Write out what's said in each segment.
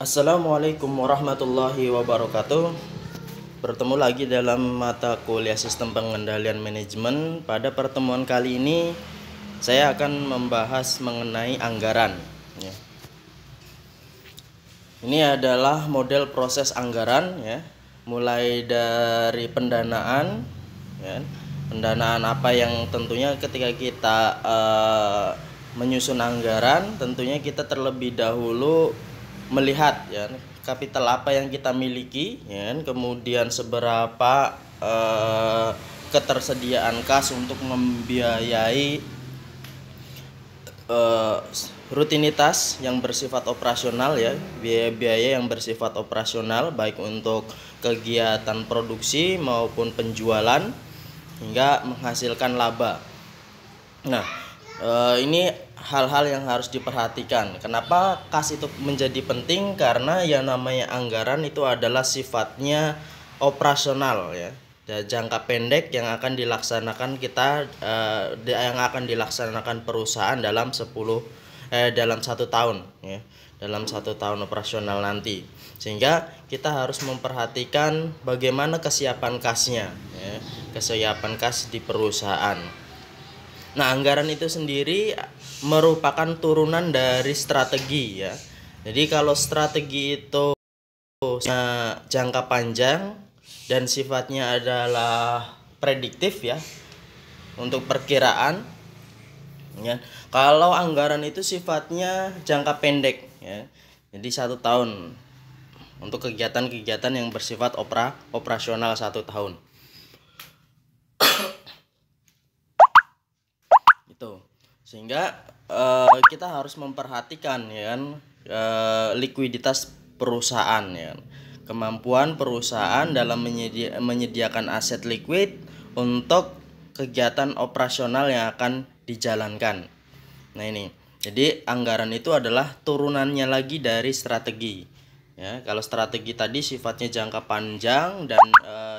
Assalamualaikum warahmatullahi wabarakatuh. Bertemu lagi dalam mata kuliah Sistem Pengendalian Manajemen. Pada pertemuan kali ini saya akan membahas mengenai anggaran ya. Ini adalah model proses anggaran ya, mulai dari pendanaan ya. Pendanaan apa yang tentunya ketika kita menyusun anggaran, tentunya kita terlebih dahulu melihat ya kapital apa yang kita miliki ya, kemudian seberapa ketersediaan kas untuk membiayai rutinitas yang bersifat operasional ya, biaya-biaya yang bersifat operasional baik untuk kegiatan produksi maupun penjualan hingga menghasilkan laba. Nah, ini hal-hal yang harus diperhatikan. Kenapa kas itu menjadi penting? Karena yang namanya anggaran itu adalah sifatnya operasional ya, jangka pendek yang akan dilaksanakan yang akan dilaksanakan perusahaan dalam 1 tahun ya, dalam 1 tahun operasional nanti. Sehingga kita harus memperhatikan bagaimana kesiapan kasnya ya, kesiapan kas di perusahaan. Nah, anggaran itu sendiri merupakan turunan dari strategi ya. Jadi kalau strategi itu jangka panjang dan sifatnya adalah prediktif ya, untuk perkiraan ya. Kalau anggaran itu sifatnya jangka pendek ya. Jadi 1 tahun untuk kegiatan-kegiatan yang bersifat operasional 1 tahun. Sehingga kita harus memperhatikan ya kan, likuiditas perusahaan ya, kemampuan perusahaan dalam menyediakan aset liquid untuk kegiatan operasional yang akan dijalankan. Nah ini, jadi anggaran itu adalah turunannya lagi dari strategi ya. Kalau strategi tadi sifatnya jangka panjang dan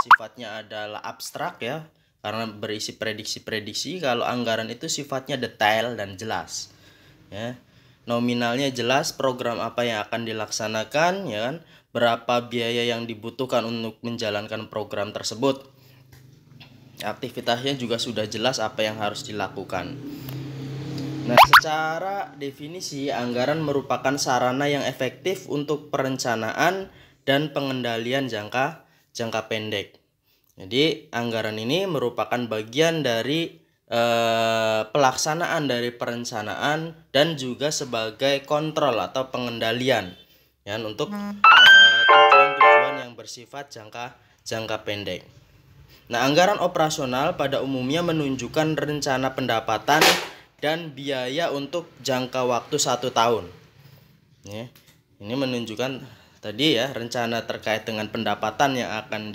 sifatnya adalah abstrak ya, karena berisi prediksi-prediksi. Kalau anggaran itu sifatnya detail dan jelas ya, nominalnya jelas, program apa yang akan dilaksanakan ya kan, berapa biaya yang dibutuhkan untuk menjalankan program tersebut, aktivitasnya juga sudah jelas apa yang harus dilakukan. Nah, secara definisi anggaran merupakan sarana yang efektif untuk perencanaan dan pengendalian jangka pendek. Jadi anggaran ini merupakan bagian dari pelaksanaan dari perencanaan dan juga sebagai kontrol atau pengendalian ya, untuk tujuan-tujuan yang bersifat jangka pendek. Nah, anggaran operasional pada umumnya menunjukkan rencana pendapatan dan biaya untuk jangka waktu 1 tahun. Ya, ini menunjukkan tadi ya, rencana terkait dengan pendapatan yang akan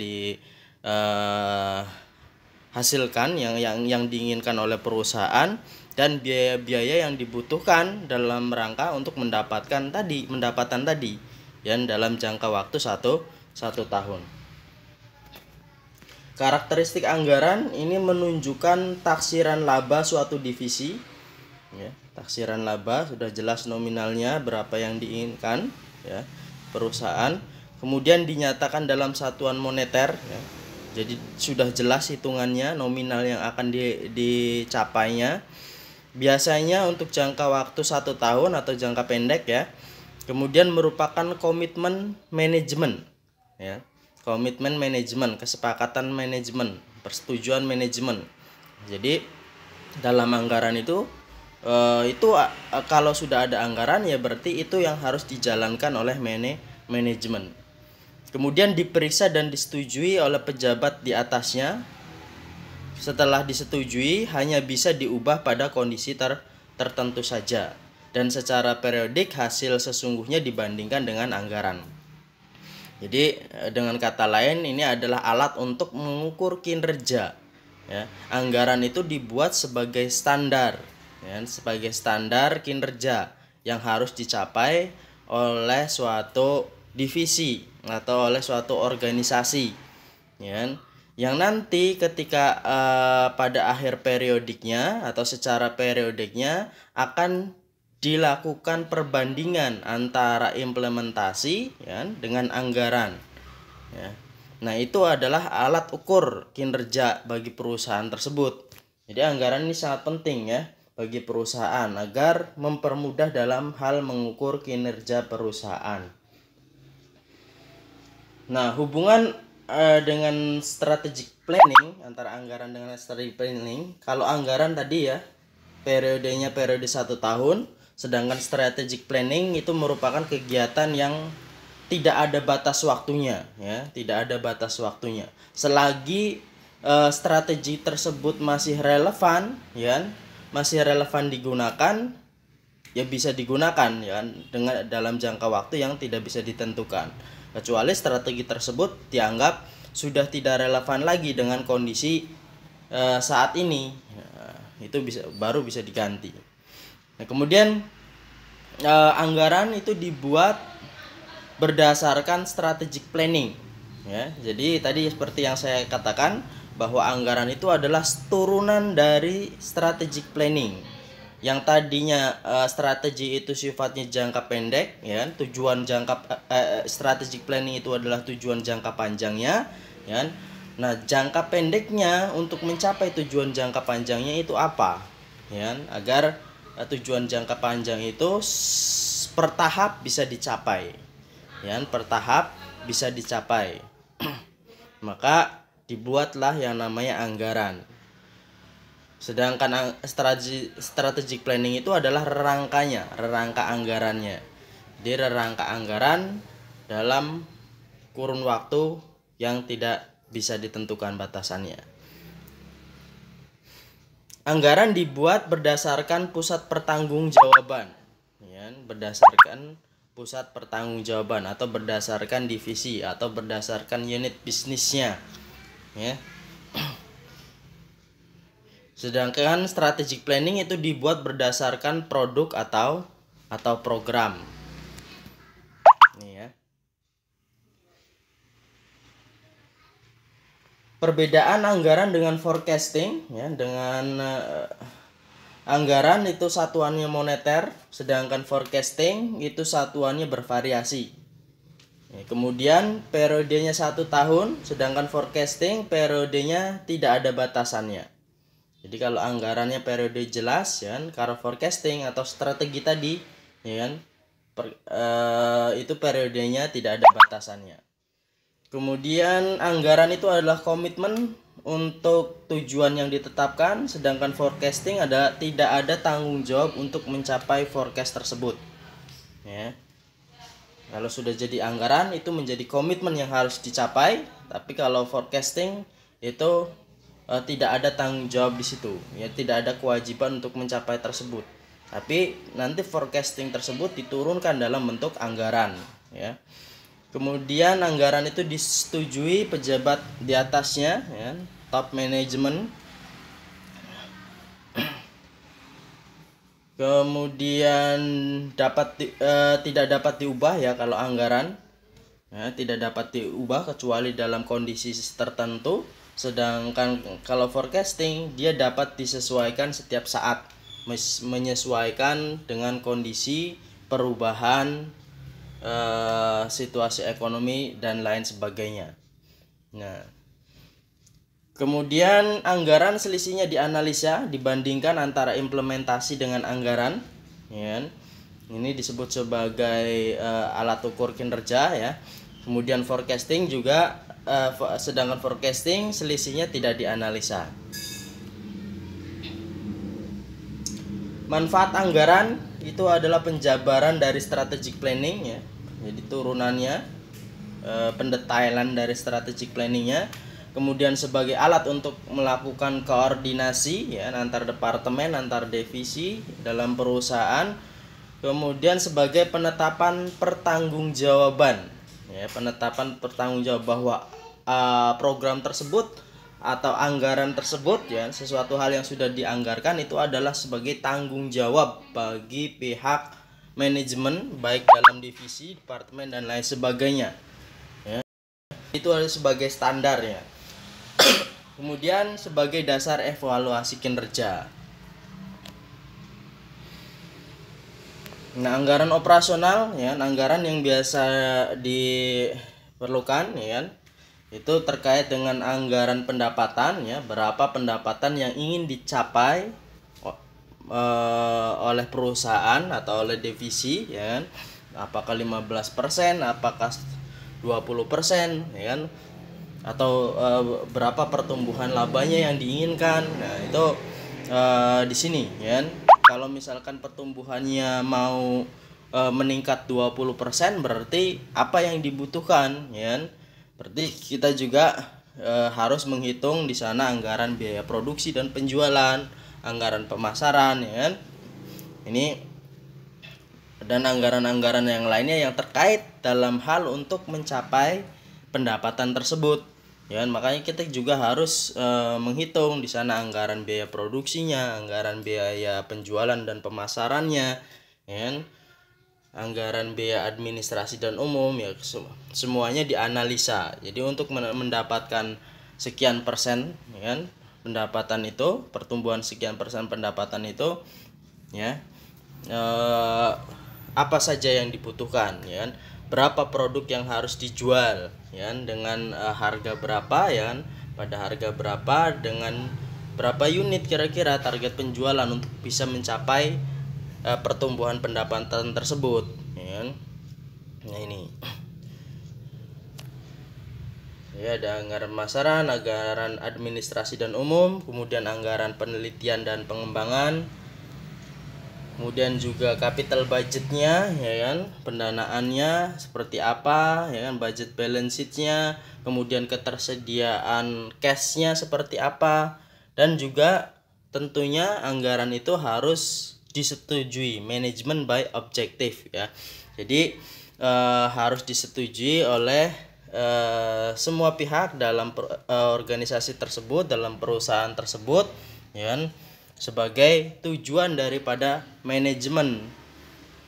hasilkan yang diinginkan oleh perusahaan, dan biaya-biaya yang dibutuhkan dalam rangka untuk mendapatkan pendapatan tadi yang dalam jangka waktu 1 tahun. Karakteristik anggaran ini menunjukkan taksiran laba suatu divisi ya. Taksiran laba sudah jelas nominalnya berapa yang diinginkan ya perusahaan, kemudian dinyatakan dalam satuan moneter ya. Jadi sudah jelas hitungannya, nominal yang akan dicapainya. Biasanya untuk jangka waktu 1 tahun atau jangka pendek ya. Kemudian merupakan komitmen manajemen ya. Komitmen manajemen, kesepakatan manajemen, persetujuan manajemen. Jadi dalam anggaran itu kalau sudah ada anggaran ya berarti itu yang harus dijalankan oleh manajemen. Kemudian diperiksa dan disetujui oleh pejabat di atasnya. Setelah disetujui hanya bisa diubah pada kondisi tertentu saja dan secara periodik hasil sesungguhnya dibandingkan dengan anggaran. Jadi dengan kata lain ini adalah alat untuk mengukur kinerja ya. Anggaran itu dibuat sebagai standar ya, sebagai standar kinerja yang harus dicapai oleh suatu divisi atau oleh suatu organisasi ya, yang nanti ketika pada akhir periodiknya atau secara periodiknya akan dilakukan perbandingan antara implementasi ya, dengan anggaran ya. Nah, itu adalah alat ukur kinerja bagi perusahaan tersebut. Jadi anggaran ini sangat penting ya bagi perusahaan agar mempermudah dalam hal mengukur kinerja perusahaan. Nah, hubungan dengan strategic planning, antara anggaran dengan strategic planning, kalau anggaran tadi ya periodenya periode 1 tahun, sedangkan strategic planning itu merupakan kegiatan yang tidak ada batas waktunya ya, tidak ada batas waktunya. Selagi strategi tersebut masih relevan ya, masih relevan digunakan, ya bisa digunakan ya dengan dalam jangka waktu yang tidak bisa ditentukan. Kecuali strategi tersebut dianggap sudah tidak relevan lagi dengan kondisi saat ini. Itu baru bisa diganti. Nah, kemudian anggaran itu dibuat berdasarkan strategic planning ya. Jadi tadi seperti yang saya katakan bahwa anggaran itu adalah turunan dari strategic planning. Yang tadinya strategi itu sifatnya jangka pendek ya, tujuan strategic planning itu adalah tujuan jangka panjangnya ya. Nah, jangka pendeknya untuk mencapai tujuan jangka panjangnya itu apa ya, agar tujuan jangka panjang itu per tahap bisa dicapai ya, per tahap bisa dicapai. Maka dibuatlah yang namanya anggaran. Sedangkan strategic planning itu adalah rangka anggarannya. Jadi rangka anggaran dalam kurun waktu yang tidak bisa ditentukan batasannya. Anggaran dibuat berdasarkan pusat pertanggungjawaban ya, berdasarkan pusat pertanggungjawaban atau berdasarkan divisi atau berdasarkan unit bisnisnya ya. Sedangkan strategic planning itu dibuat berdasarkan produk atau program. Ini ya. Perbedaan anggaran dengan forecasting ya, dengan anggaran itu satuannya moneter, sedangkan forecasting itu satuannya bervariasi. Kemudian periodenya 1 tahun, sedangkan forecasting periodenya tidak ada batasannya. Jadi kalau anggarannya periode jelas ya, kalau forecasting atau strategi tadi ya kan, itu periodenya tidak ada batasannya. Kemudian anggaran itu adalah komitmen untuk tujuan yang ditetapkan, sedangkan forecasting tidak ada tanggung jawab untuk mencapai forecast tersebut ya. Kalau sudah jadi anggaran itu menjadi komitmen yang harus dicapai, tapi kalau forecasting itu tidak ada tanggung jawab di situ ya, tidak ada kewajiban untuk mencapai tersebut, tapi nanti forecasting tersebut diturunkan dalam bentuk anggaran ya. Kemudian anggaran itu disetujui pejabat di atasnya ya, top management. Kemudian tidak dapat diubah ya kalau anggaran ya, tidak dapat diubah kecuali dalam kondisi tertentu. Sedangkan kalau forecasting dia dapat disesuaikan setiap saat, menyesuaikan dengan kondisi perubahan situasi ekonomi dan lain sebagainya. Nah, kemudian anggaran selisihnya dianalisa, dibandingkan antara implementasi dengan anggaran ya. Ini disebut sebagai alat ukur kinerja ya. Kemudian forecasting juga sedangkan forecasting selisihnya tidak dianalisa. Manfaat anggaran itu adalah penjabaran dari strategic planning ya. Jadi turunannya pendetailan dari strategic planningnya. Kemudian sebagai alat untuk melakukan koordinasi ya, antar departemen, antar divisi dalam perusahaan. Kemudian sebagai penetapan pertanggungjawaban ya, penetapan pertanggungjawab bahwa program tersebut atau anggaran tersebut ya, sesuatu hal yang sudah dianggarkan itu adalah sebagai tanggung jawab bagi pihak manajemen, baik dalam divisi, departemen dan lain sebagainya ya. Itu adalah sebagai standar ya. Kemudian sebagai dasar evaluasi kinerja. Nah, anggaran operasional ya, anggaran yang biasa diperlukan ya kan, itu terkait dengan anggaran pendapatan ya, berapa pendapatan yang ingin dicapai oleh perusahaan atau oleh divisi ya kan, apakah 15%, apakah 20% ya kan, atau berapa pertumbuhan labanya yang diinginkan. Nah, itu di sini ya kan. Kalau misalkan pertumbuhannya mau meningkat 20%, berarti apa yang dibutuhkan ya kan? Berarti kita juga harus menghitung di sana anggaran biaya produksi dan penjualan, anggaran pemasaran ya kan. Ini dan anggaran-anggaran yang lainnya yang terkait dalam hal untuk mencapai pendapatan tersebut. Ya, makanya kita juga harus menghitung di sana anggaran biaya produksinya, anggaran biaya penjualan dan pemasarannya, ya kan? Anggaran biaya administrasi dan umum ya, semuanya dianalisa. Jadi untuk mendapatkan sekian persen ya kan, pendapatan itu, pertumbuhan sekian persen pendapatan itu ya, apa saja yang dibutuhkan ya kan, berapa produk yang harus dijual ya kan, dengan harga berapa ya kan, pada harga berapa, dengan berapa unit kira-kira target penjualan untuk bisa mencapai pertumbuhan pendapatan tersebut ya kan. Nah, ini ya, ada anggaran pemasaran, anggaran administrasi dan umum, kemudian anggaran penelitian dan pengembangan, kemudian juga capital budgetnya ya kan, pendanaannya seperti apa ya kan, budget balance sheetnya, kemudian ketersediaan cashnya seperti apa, dan juga tentunya anggaran itu harus disetujui manajemen by objective ya. Jadi harus disetujui oleh semua pihak dalam organisasi tersebut, dalam perusahaan tersebut ya kan, sebagai tujuan daripada manajemen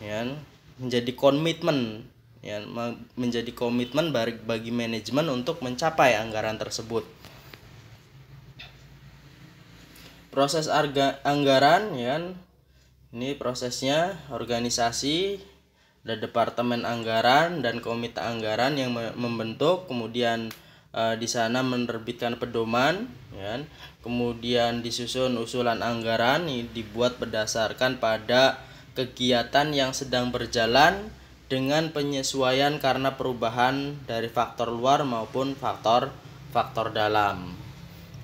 ya, menjadi komitmen ya, menjadi komitmen bagi manajemen untuk mencapai anggaran tersebut. Proses anggaran ya, ini prosesnya organisasi, ada departemen anggaran dan komite anggaran yang membentuk, kemudian di sana menerbitkan pedoman ya, kemudian disusun usulan anggaran, ini dibuat berdasarkan pada kegiatan yang sedang berjalan dengan penyesuaian karena perubahan dari faktor luar maupun faktor dalam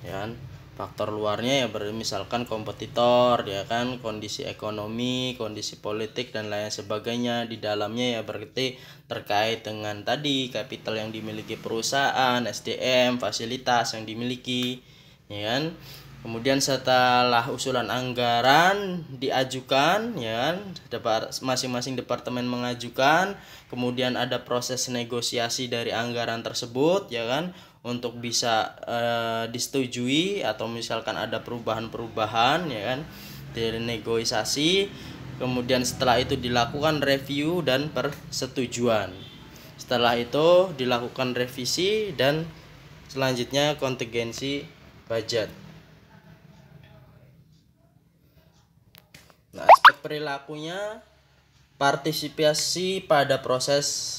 ya. Faktor luarnya ya misalkan kompetitor ya kan, kondisi ekonomi, kondisi politik dan lain sebagainya. Di dalamnya ya berarti terkait dengan tadi kapital yang dimiliki perusahaan, SDM, fasilitas yang dimiliki ya kan. Kemudian setelah usulan anggaran diajukan ya kan, masing-masing departemen mengajukan, kemudian ada proses negosiasi dari anggaran tersebut ya kan, untuk bisa disetujui atau misalkan ada perubahan-perubahan ya kan, dari negosiasi. Kemudian setelah itu dilakukan review dan persetujuan. Setelah itu dilakukan revisi dan selanjutnya kontingensi budget. Nah, aspek perilakunya, partisipasi pada proses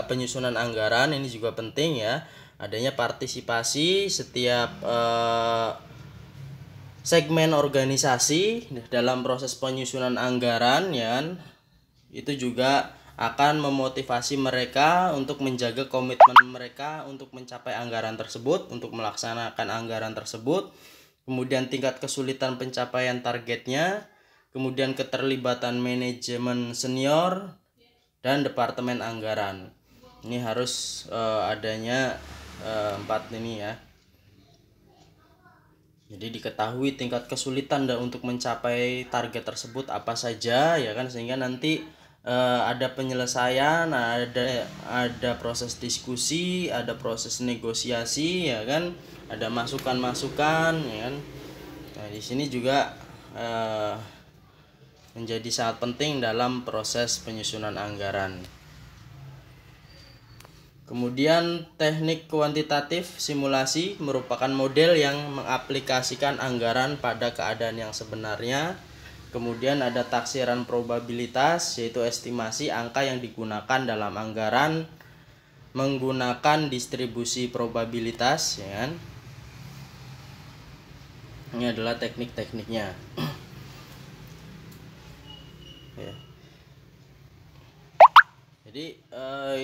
penyusunan anggaran ini juga penting ya. Adanya partisipasi setiap segmen organisasi dalam proses penyusunan anggaran ya, itu juga akan memotivasi mereka untuk menjaga komitmen mereka untuk mencapai anggaran tersebut, untuk melaksanakan anggaran tersebut. Kemudian tingkat kesulitan pencapaian targetnya, kemudian keterlibatan manajemen senior dan departemen anggaran. Ini harus adanya 4 ini ya. Jadi diketahui tingkat kesulitan dan untuk mencapai target tersebut apa saja ya kan, sehingga nanti ada penyelesaian, ada proses diskusi, ada proses negosiasi ya kan, ada masukan-masukan ya kan. Nah, di sini juga menjadi sangat penting dalam proses penyusunan anggaran. Kemudian teknik kuantitatif simulasi merupakan model yang mengaplikasikan anggaran pada keadaan yang sebenarnya. Kemudian ada taksiran probabilitas, yaitu estimasi angka yang digunakan dalam anggaran menggunakan distribusi probabilitas, ya kan? Ini adalah teknik-tekniknya. Ya. Jadi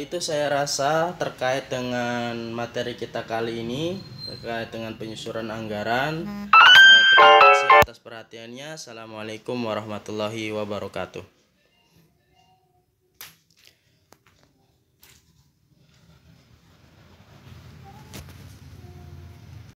itu saya rasa terkait dengan materi kita kali ini, terkait dengan penyusunan anggaran. Terima kasih atas perhatiannya. Assalamualaikum warahmatullahi wabarakatuh.